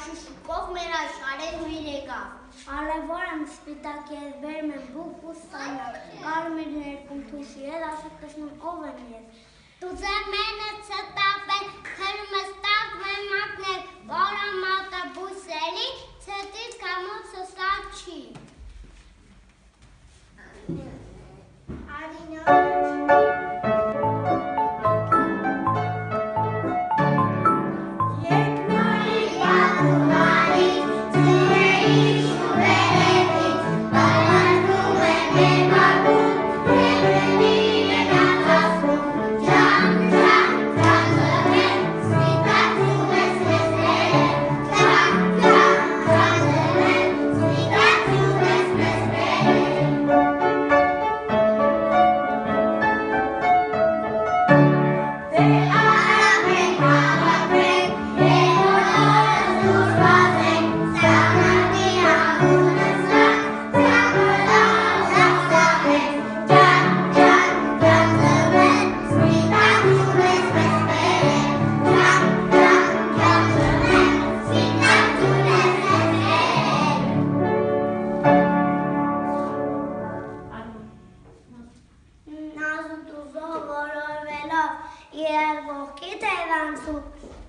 Շուշուկով մեր աշխարհեն հույր եկավ։ Արևորն սպիտակ էր, վերմ եմ բուկ ու սանակ, կարմիր ներկում թույս իրել, ասық տշնում ով եմ ես։ Տուզեր մենը ծտապել, խելում ստակ մեն մակնել, որը մատը բուսելի, ծետից կամոցը սակ չի։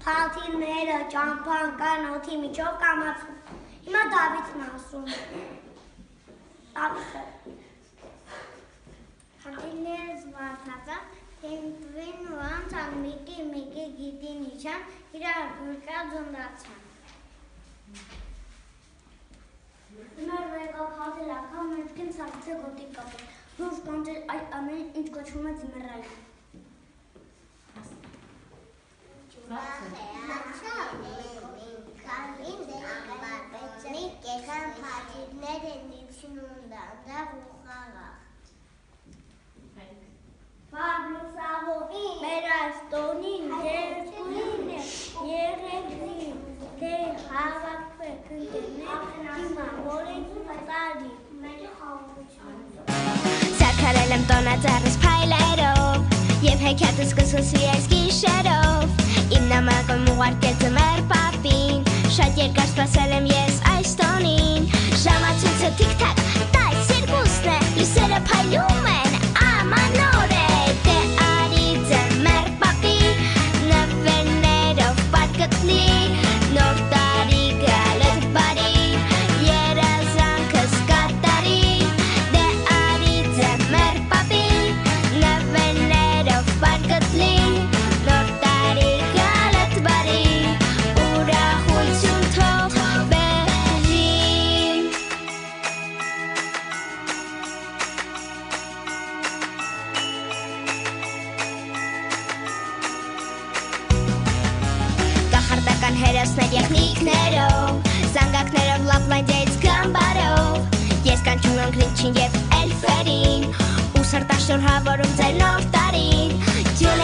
Փաթիները ճամփան կան օդի միջով կամացում։ Հիմա Դավիթն ասում։ Փաթիները զվարթացան, թեմպվին ու անցան միկի գիտին իջան, իրար գրկա ձնդացան։ Մեր վեկա խազել ակա մեջքին սաղցե գոտի կապել, դուրս կանջել այդ ամեն ինչ կոչվում է ձմռայլ։ Կեքան փաթիռներ են իջնում դանդաղ ու խաղաղ։ Պաբլուսավովի մեր այս տոնին երկունին է եղեգին, թե հավաքվեք ընկերներ, հիմա որեցում տարի։ Սարքարել եմ տոնածառս փայլերով, և հեքիաթս կսկսվի այս գիշեր ուղարկել ձմեռ պապին Շատ երկար սպասել եմ ես այս տոնին Ժամացույցը թիկ-թակ, 12-ն է Լույսերը փայլում են, ամանոր է Դե արի ձմեռ պապի Նվերներով պար գտնի Նոր տարի գալդ բարի Երազանքս կատարի Դե արի ձմեռ պապի Նվերներով պար գտնի Նոր տարի գալդ բարի Ուրախություն թող բերի Կախարդական հերոսներ եղնիկներով Զանգակներով լապլանդիայից գամբարով Ես կանչում եմ Գրինչին և էլֆերին Ու սրտաշնորհավորում ձեր նոր տարին Ջուլիա